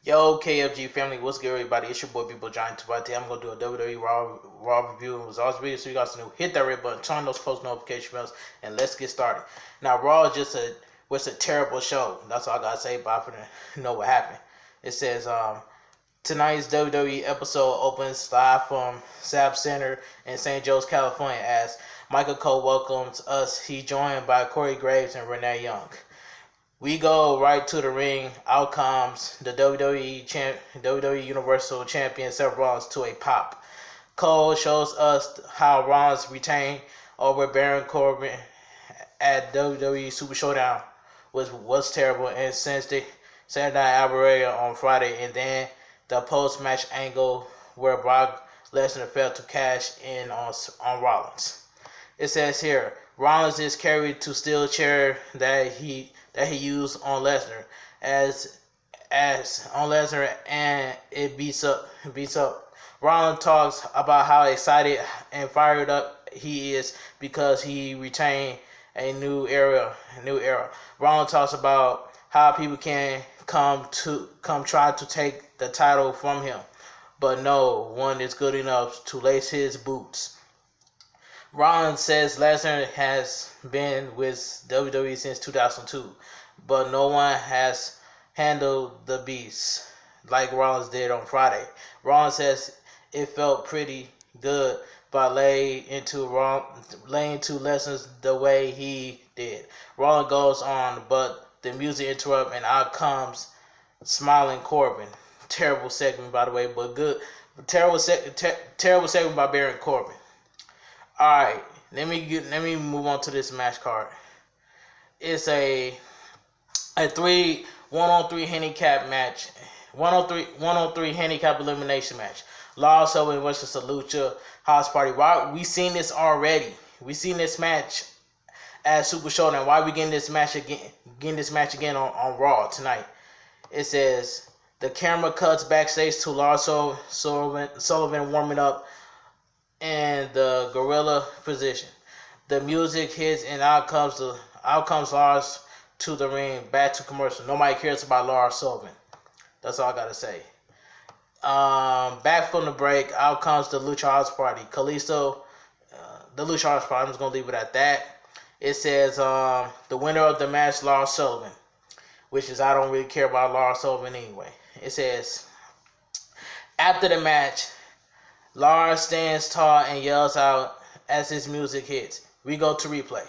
Yo, KFG family, what's good, everybody? It's your boy, People Giant. Today, I'm gonna do a WWE Raw review and results video. So you guys know, hit that red button, turn on those post notification bells, and let's get started. Now, Raw is just was a terrible show. That's all I gotta say. But I know what happened. It says tonight's WWE episode opens live from Saab Center in St. Joe's, California, as Michael Cole welcomes us. He's joined by Corey Graves and Renee Young. We go right to the ring. Out comes the WWE Universal Champion Seth Rollins to a pop. Cole shows us how Rollins retained over Baron Corbin at WWE Super Showdown was terrible, and since they Saturday Night Raw on Friday, and then the post-match angle where Brock Lesnar failed to cash in on Rollins. It says here, Rollins is carried to steel chair that he used on Lesnar as on Lesnar, and it beats up. Rollins talks about how excited and fired up he is because he retained a new era. Rollins talks about how people can come try to take the title from him, but no one is good enough to lace his boots. Rollins says Lesnar has been with WWE since 2002, but no one has handled the beast like Rollins did on Friday. Rollins says it felt pretty good by laying into Lesnar the way he did. Rollins goes on, but the music interrupts and out comes smiling Corbin. Terrible segment, by the way, but good. Terrible segment by Baron Corbin. Alright, let me move on to this match card. It's a 1-on-3 handicap match. 1-on-3 handicap elimination match. Lars Sullivan versus the Lucha House Party. Why we seen this already? We seen this match at Super Showdown. Why we getting this match again on Raw tonight? It says the camera cuts backstage to Lars Sullivan warming up in the gorilla position. The music hits and out comes Lars to the ring, back to commercial. Nobody cares about Lars Sullivan. That's all I gotta say. Back from the break, out comes the Lucha House Party. Kalisto, the Lucha House Party. I'm just gonna leave it at that. It says the winner of the match, Lars Sullivan, which is I don't really care about Lars Sullivan anyway. It says after the match, Lars stands tall and yells out as his music hits. We go to replay.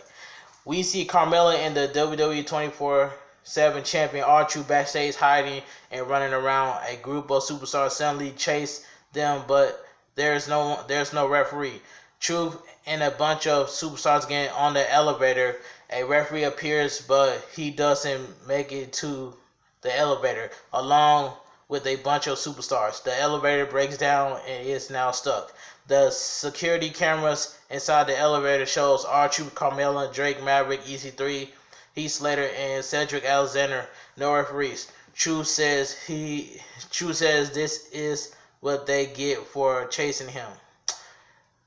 We see Carmella and the WWE 24/7 champion R-Truth backstage hiding and running around. A group of superstars suddenly chase them, but there's no referee. Truth and a bunch of superstars get on the elevator. A referee appears, but he doesn't make it to the elevator along with a bunch of superstars. The elevator breaks down and is now stuck. The security cameras inside the elevator shows R-Truth, Carmella, Drake Maverick, EC3, Heath Slater, and Cedric Alexander. No referees. Truth says this is what they get for chasing him.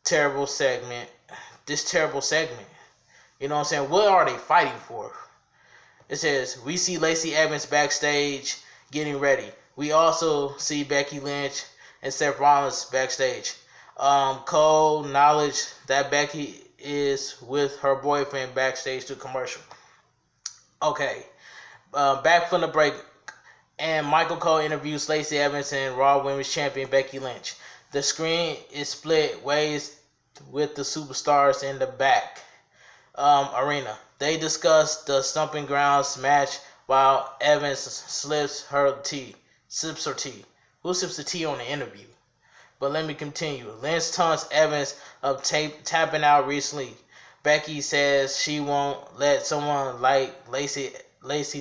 Terrible segment. You know what I'm saying? What are they fighting for? It says we see Lacey Evans backstage getting ready. We also see Becky Lynch and Seth Rollins backstage. Cole acknowledged that Becky is with her boyfriend backstage to commercial. Okay, back from the break, and Michael Cole interviews Lacey Evans and Raw Women's Champion Becky Lynch. The screen is split ways with the superstars in the back arena. They discuss the Stomping Grounds match while Evans sips her tea. Who sips the tea on the interview? But let me continue. Lynch taunts Evans of tapping out recently. Becky says she won't let someone like Lacey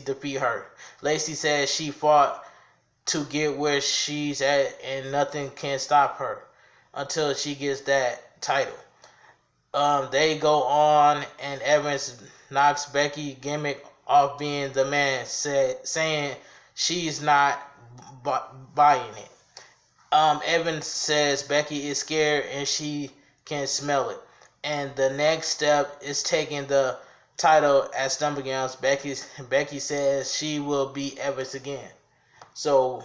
defeat her. Lacey says she fought to get where she's at and nothing can stop her until she gets that title. They go on and Evans knocks Becky gimmick off being the man, saying she's not buying it. Evans says Becky is scared and she can smell it. And the next step is taking the title at Stomping Grounds. Becky says she will beat Evans again. So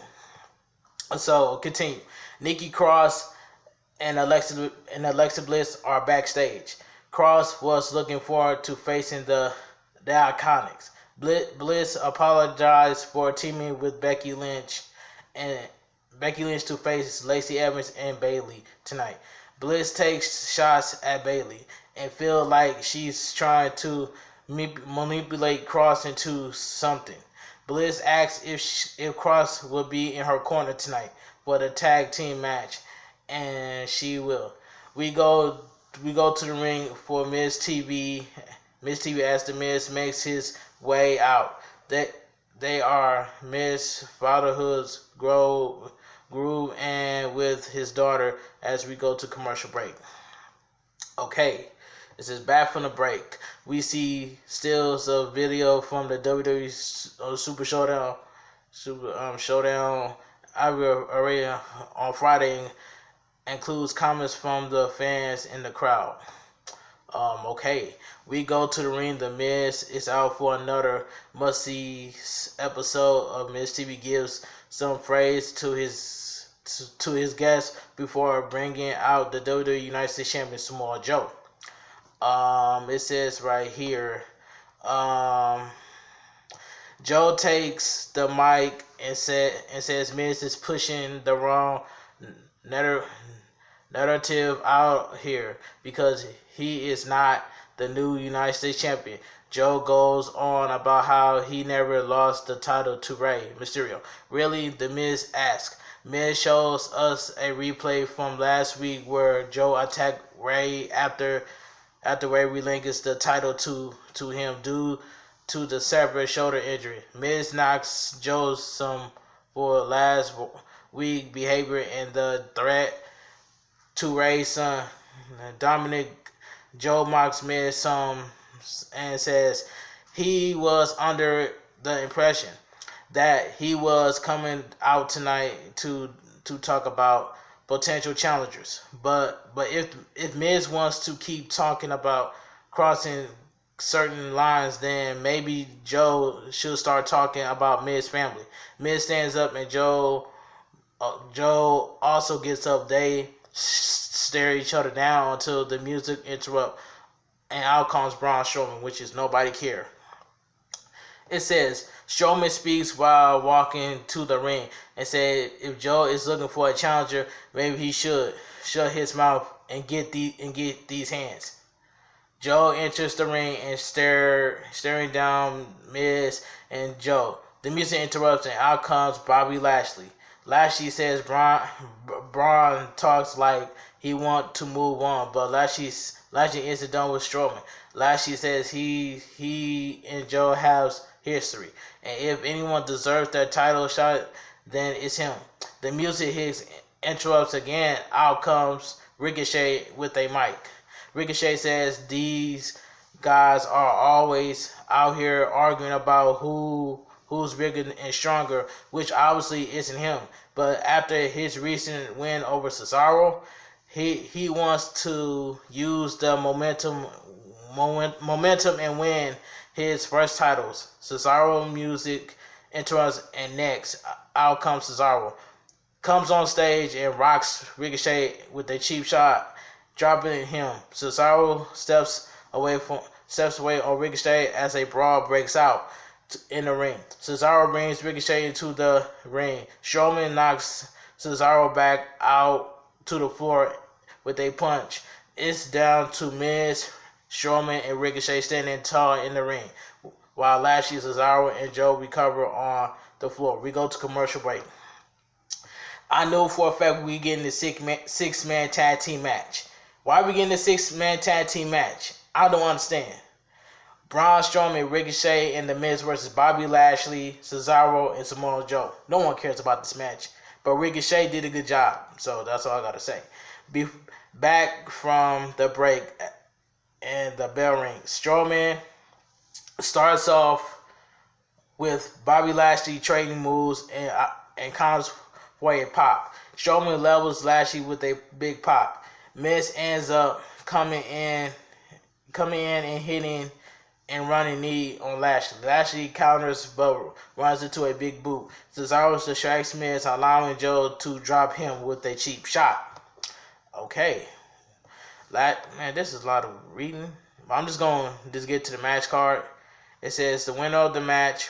So continue. Nikki Cross and Alexa Bliss are backstage. Cross was looking forward to facing the Iconics. Bliss apologized for teaming with and Becky Lynch to face Lacey Evans and Bayley tonight. Bliss takes shots at Bayley and feel like she's trying to manipulate Cross into something. Bliss asks if Cross will be in her corner tonight for the tag team match, and she will. We go to the ring for Miz TV. Miz TV as the Miz makes his way out. They are Miz Fatherhood's groove and with his daughter as we go to commercial break. Okay, this is back from the break. We see stills of video from the WWE Super Showdown, Showdown arena on Friday, includes comments from the fans in the crowd. Okay, we go to the ring. The Miz is out for another must-see episode of Miz TV gives some praise to his guests before bringing out the WWE United States Champion Samoa Joe. It says right here, Joe takes the mic and says Miz is pushing the wrong narrative out here because he is not the new United States Champion. Joe goes on about how he never lost the title to Rey Mysterio. Really? The Miz asks. Miz shows us a replay from last week where Joe attacked Rey after Rey relinquished the title to him due to the separate shoulder injury. Miz knocks Joe some for last week behavior and the threat to Rey's son Dominic. Joe mocks Miz some and says he was under the impression that he was coming out tonight to talk about potential challengers. But if Miz wants to keep talking about crossing certain lines, then maybe Joe should start talking about Miz's family. Miz stands up and Joe also gets up. They stare each other down until the music interrupts and out comes Braun Strowman, which is nobody care. It says Strowman speaks while walking to the ring and said if Joe is looking for a challenger, maybe he should shut his mouth and get these hands. Joe enters the ring and staring down Miz and Joe. The music interrupts and out comes Bobby Lashley. Lashley says Braun talks like he wants to move on, but Lashley isn't done with Strowman. Lashley says he and Joe have history, and if anyone deserves that title shot, then it's him. The music hits, interrupts again. Out comes Ricochet with a mic. Ricochet says these guys are always out here arguing about who's bigger and stronger, which obviously isn't him. But after his recent win over Cesaro, he wants to use the momentum and win his first titles. Cesaro music interrupts, and next out comes Cesaro. Comes on stage and rocks Ricochet with a cheap shot, dropping him. Cesaro steps away on Ricochet as a brawl breaks out in the ring. Cesaro brings Ricochet into the ring. Strowman knocks Cesaro back out to the floor with a punch. It's down to Miz, Strowman, and Ricochet standing tall in the ring, while Lashley, Cesaro, and Joe recover on the floor. We go to commercial break. I know for a fact we getting the six-man tag team match. Why are we getting the six-man tag team match? I don't understand. Braun Strowman, Ricochet, and The Miz versus Bobby Lashley, Cesaro, and Samoa Joe. No one cares about this match, but Ricochet did a good job, so that's all I gotta say. Back from the break, and the bell rings. Strowman starts off with Bobby Lashley trading moves and comes for a pop. Strowman levels Lashley with a big pop. Miz ends up coming in and hitting and running knee on Lashley. Lashley counters but runs into a big boot. Cesaro distracts Miz, allowing Joe to drop him with a cheap shot. Okay. Man, this is a lot of reading. I'm just going to get to the match card. It says the winner of the match,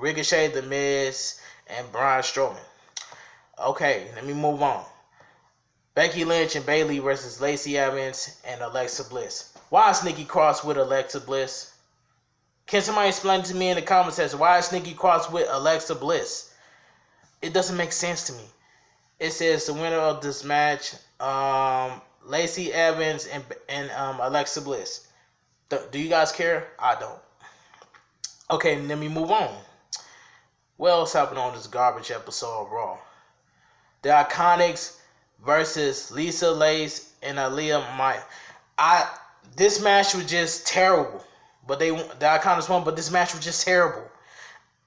Ricochet, The Miz, and Braun Strowman. Okay, let me move on. Becky Lynch and Bayley versus Lacey Evans and Alexa Bliss. Why is Nikki Cross with Alexa Bliss? Can somebody explain to me in the comments section why is Nikki Cross with Alexa Bliss? It doesn't make sense to me. It says the winner of this match, Lacey Evans and Alexa Bliss. Do you guys care? I don't. Okay, let me move on. What else happened on this garbage episode of Raw? The Iconics versus Lisa Lace and Aaliyah Maya. This match was just terrible. But the Iconics won, but this match was just terrible.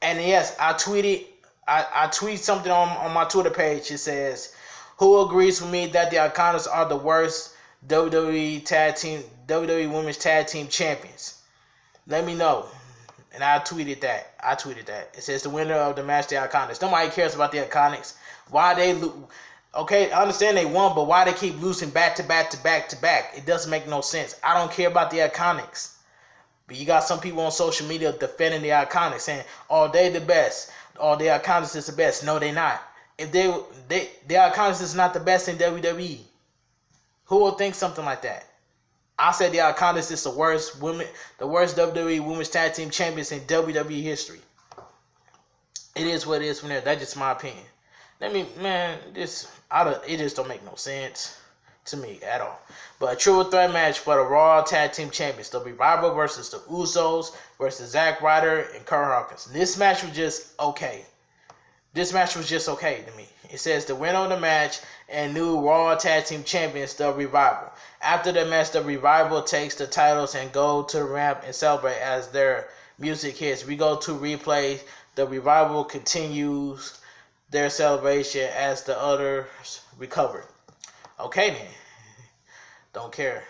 And yes, I tweet something on my Twitter page. It says, who agrees with me that the Iconics are the worst WWE Women's Tag Team Champions? Let me know. And I tweeted that. It says the winner of the match, the Iconics. Nobody cares about the Iconics. Why they lose? Okay, I understand they won, but why they keep losing back to back to back to back? It doesn't make no sense. I don't care about the Iconics. But you got some people on social media defending the Iconics, saying, "Oh, they the best. Oh, the Iconics is the best." No, they not. If the Iconics is not the best in WWE, who will think something like that? I said the Iconics is the worst WWE Women's Tag Team Champions in WWE history. It is what it is from there. That's just my opinion. It just don't make no sense to me at all. But a triple threat match for the Raw Tag Team Champions. The Revival versus the Usos versus Zack Ryder and Kurt Hawkins. This match was just okay. To me. It says the winner of the match and new Raw Tag Team Champions, the Revival. After the match, the Revival takes the titles and go to the ramp and celebrate as their music hits. We go to replay. The Revival continues their celebration as the others recover. Okay then. Don't care.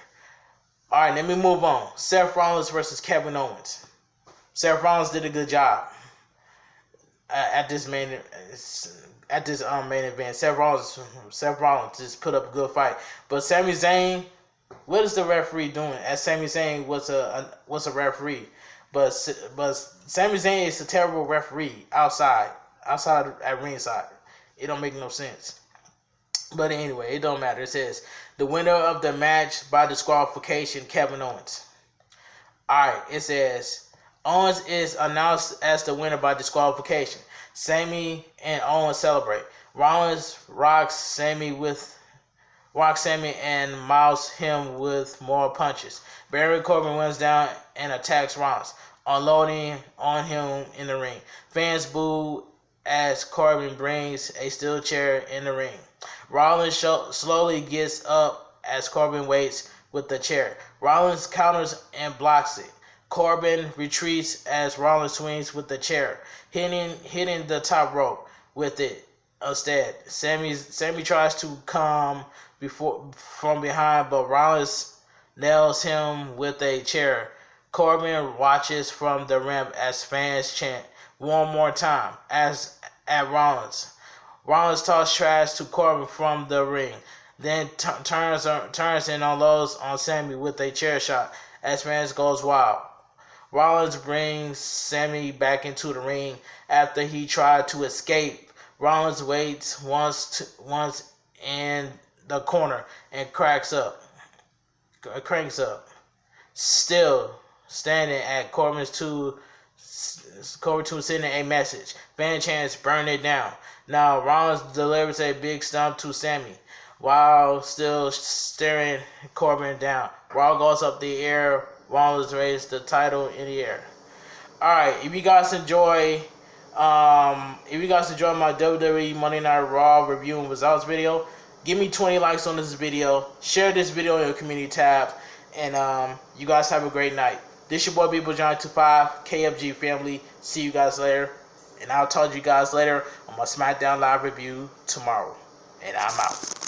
Alright, let me move on. Seth Rollins versus Kevin Owens. Seth Rollins did a good job at this main event. Seth Rollins just put up a good fight. But Sami Zayn, what is the referee doing? As Sami Zayn was a referee, but Sami Zayn is a terrible referee outside at ringside. It don't make no sense. But anyway, it don't matter. It says the winner of the match by disqualification, Kevin Owens. Alright, it says Owens is announced as the winner by disqualification. Sami and Owens celebrate. Rollins rocks Sami and mouths him with more punches. Baron Corbin runs down and attacks Rollins, unloading on him in the ring. Fans boo as Corbin brings a steel chair in the ring. Rollins slowly gets up as Corbin waits with the chair. Rollins counters and blocks it. Corbin retreats as Rollins swings with the chair, hitting the top rope with it. Instead, Sami tries to come from behind, but Rollins nails him with a chair. Corbin watches from the ramp as fans chant one more time at Rollins. Rollins talks trash to Corbin from the ring, then turns and unloads on Sami with a chair shot as fans goes wild. Rollins brings Sami back into the ring after he tried to escape. Rollins waits once in the corner and cranks up. Still standing at Corbin's two sending a message. Fan chants, burn it down. Now Rollins delivers a big stomp to Sami while still staring Corbin down. Raw goes up the air. Rollins raised the title in the air. Alright, if you guys enjoy my WWE Monday Night Raw review and results video, give me 20 likes on this video. Share this video in your community tab. And you guys have a great night. This your boy BeagleJohnny25, KFG family. See you guys later. And I'll talk to you guys later on my SmackDown Live review tomorrow. And I'm out.